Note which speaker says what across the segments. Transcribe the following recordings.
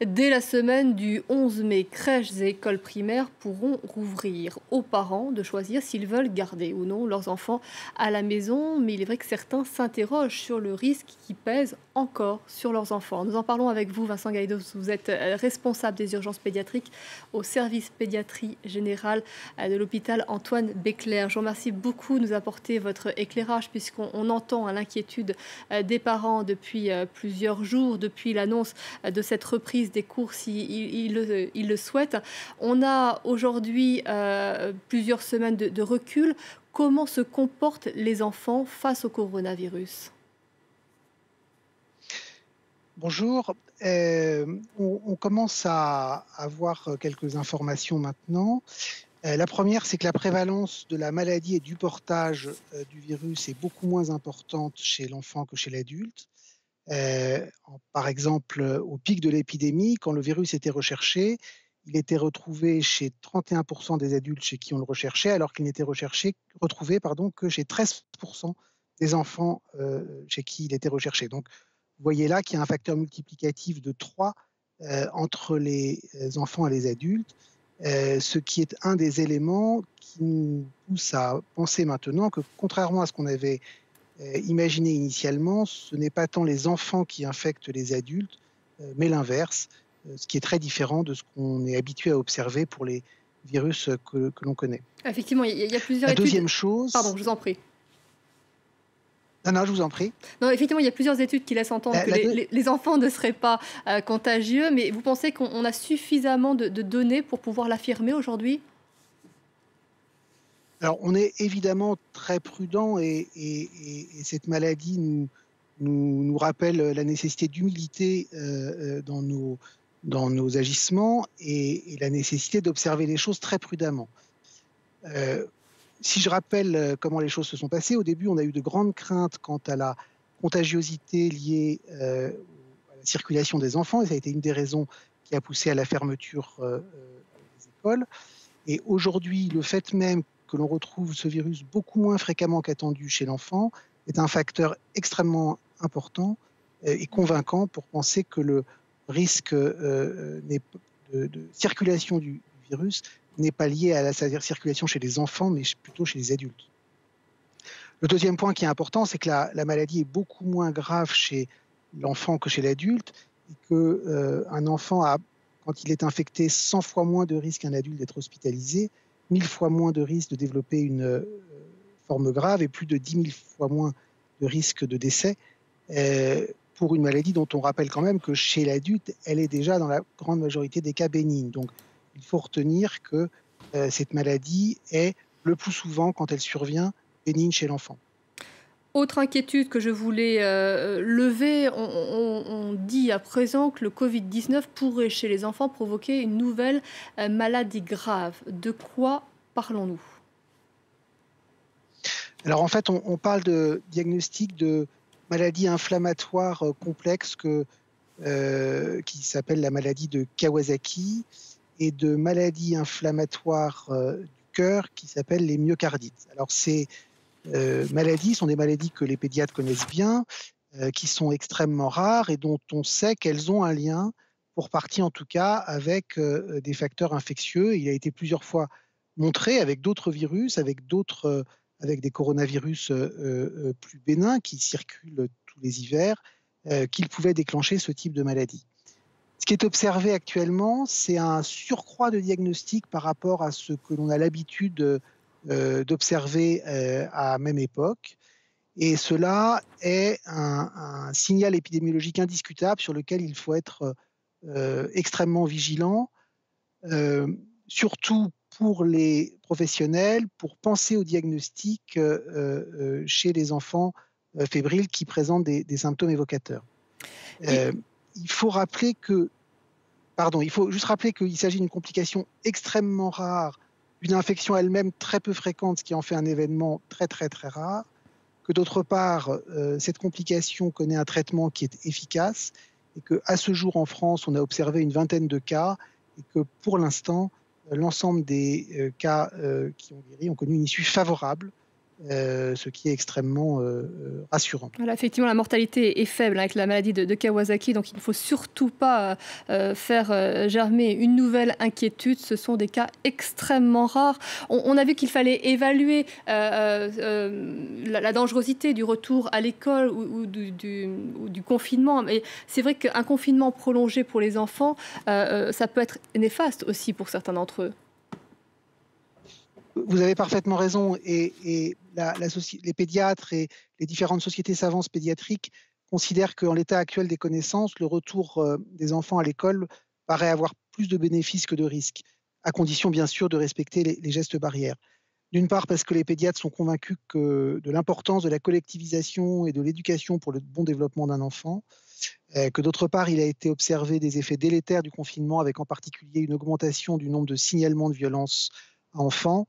Speaker 1: Dès la semaine du 11 mai, crèches et écoles primaires pourront rouvrir. Aux parents de choisir s'ils veulent garder ou non leurs enfants à la maison, mais il est vrai que certains s'interrogent sur le risque qui pèse encore sur leurs enfants. Nous en parlons avec vous, Vincent Gaïdos. Vous êtes responsable des urgences pédiatriques au service pédiatrie générale de l'hôpital Antoine Béclair. Je vous remercie beaucoup de nous apporter votre éclairage puisqu'on entend l'inquiétude des parents depuis plusieurs jours, depuis l'annonce de cette reprise des cours s'ils le souhaitent. On a aujourd'hui plusieurs semaines de recul. Comment se comportent les enfants face au coronavirus?
Speaker 2: Bonjour. On commence à avoir quelques informations maintenant. La première, c'est que la prévalence de la maladie et du portage du virus est beaucoup moins importante chez l'enfant que chez l'adulte. Par exemple, au pic de l'épidémie, quand le virus était recherché, il était retrouvé chez 31% des adultes chez qui on le recherchait, alors qu'il n'était retrouvé que chez 13% des enfants chez qui il était recherché. Donc, vous voyez là qu'il y a un facteur multiplicatif de 3 entre les enfants et les adultes, ce qui est un des éléments qui nous pousse à penser maintenant que, contrairement à ce qu'on avait imaginé initialement, ce n'est pas tant les enfants qui infectent les adultes, mais l'inverse, ce qui est très différent de ce qu'on est habitué à observer pour les virus que l'on connaît.
Speaker 1: Effectivement, il y a plusieurs
Speaker 2: La
Speaker 1: études.
Speaker 2: deuxième
Speaker 1: Pardon,
Speaker 2: chose.
Speaker 1: je vous en prie.
Speaker 2: Non, non, je vous en prie.
Speaker 1: Non, effectivement, il y a plusieurs études qui laissent entendre
Speaker 2: La
Speaker 1: que
Speaker 2: la deux
Speaker 1: les enfants ne seraient pas contagieux, mais vous pensez qu'on a suffisamment de données pour pouvoir l'affirmer aujourd'hui?
Speaker 2: Alors, on est évidemment très prudent et cette maladie nous rappelle la nécessité d'humilité, dans nos agissements et la nécessité d'observer les choses très prudemment. Heu, Si je rappelle, comment les choses se sont passées, au début, on a eu de grandes craintes quant à la contagiosité liée, à la circulation des enfants et ça a été une des raisons qui a poussé à la fermeture, des écoles. Et aujourd'hui, le fait même que l'on retrouve ce virus beaucoup moins fréquemment qu'attendu chez l'enfant est un facteur extrêmement important, et convaincant pour penser que le risque, n'est p de circulation du virus n'est pas lié à sa circulation chez les enfants, mais plutôt chez les adultes. Le deuxième point qui est important, c'est que la maladie est beaucoup moins grave chez l'enfant que chez l'adulte et que, un enfant a, quand il est infecté, 100 fois moins de risques qu'un adulte d'être hospitalisé, 1000 fois moins de risques de développer une, forme grave et plus de 10 000 fois moins de risques de décès, pour une maladie dont on rappelle quand même que chez l'adulte, elle est déjà dans la grande majorité des cas bénigne. Donc il faut retenir que, cette maladie est le plus souvent, quand elle survient, bénigne chez l'enfant.
Speaker 1: Autre inquiétude que je voulais lever, on dit à présent que le Covid-19 pourrait chez les enfants provoquer une nouvelle maladie grave. De quoi parlons-nous?
Speaker 2: Alors en fait, on parle de diagnostic de maladie inflammatoire, complexe qui s'appelle la maladie de Kawasaki et de maladies inflammatoires, du cœur qui s'appellent les myocardites. Alors ces, maladies sont des maladies que les pédiatres connaissent bien, qui sont extrêmement rares et dont on sait qu'elles ont un lien, pour partie en tout cas, avec, des facteurs infectieux. Il a été plusieurs fois montré avec d'autres virus, avec des coronavirus, plus bénins qui circulent tous les hivers, qu'ils pouvaient déclencher ce type de maladie. Ce qui est observé actuellement, c'est un surcroît de diagnostic par rapport à ce que l'on a l'habitude, d'observer, à même époque. Et cela est un signal épidémiologique indiscutable sur lequel il faut être, extrêmement vigilant, surtout pour les professionnels, pour penser au diagnostic, chez les enfants, fébriles qui présentent des symptômes évocateurs.
Speaker 1: Et
Speaker 2: Heu, il faut rappeler que il faut juste rappeler qu'il s'agit d'une complication extrêmement rare, d'une infection elle-même très peu fréquente, ce qui en fait un événement très, très, très rare, que d'autre part, cette complication connaît un traitement qui est efficace et qu'à ce jour en France, on a observé une vingtaine de cas et que pour l'instant, l'ensemble des, cas, qui ont guéri ont connu une issue favorable, ce qui est extrêmement rassurant.
Speaker 1: Voilà, effectivement, la mortalité est faible avec la maladie de Kawasaki, donc il ne faut surtout pas faire germer une nouvelle inquiétude. Ce sont des cas extrêmement rares. On a vu qu'il fallait évaluer la dangerosité du retour à l'école ou du confinement. Mais c'est vrai qu'un confinement prolongé pour les enfants, ça peut être néfaste aussi pour certains d'entre eux.
Speaker 2: Vous avez parfaitement raison, et les pédiatres et les différentes sociétés savantes pédiatriques considèrent qu'en l'état actuel des connaissances, le retour des enfants à l'école paraît avoir plus de bénéfices que de risques, à condition bien sûr de respecter les gestes barrières. D'une part parce que les pédiatres sont convaincus de l'importance de la collectivisation et de l'éducation pour le bon développement d'un enfant, que d'autre part il a été observé des effets délétères du confinement, avec en particulier une augmentation du nombre de signalements de violences à enfants,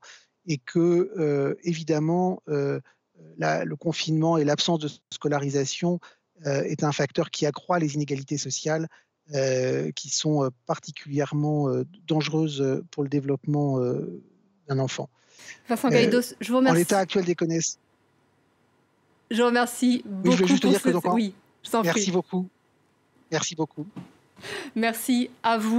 Speaker 2: et que évidemment le confinement et l'absence de scolarisation est un facteur qui accroît les inégalités sociales, qui sont particulièrement dangereuses pour le développement d'un enfant.
Speaker 1: Vincent Gaidos, je vous
Speaker 2: En
Speaker 1: remercie.
Speaker 2: l'état actuel des connaissances.
Speaker 1: Je vous remercie beaucoup.
Speaker 2: Oui, je voulais juste dire que
Speaker 1: Oui, je t'en prie.
Speaker 2: merci beaucoup. Merci beaucoup.
Speaker 1: Merci à vous.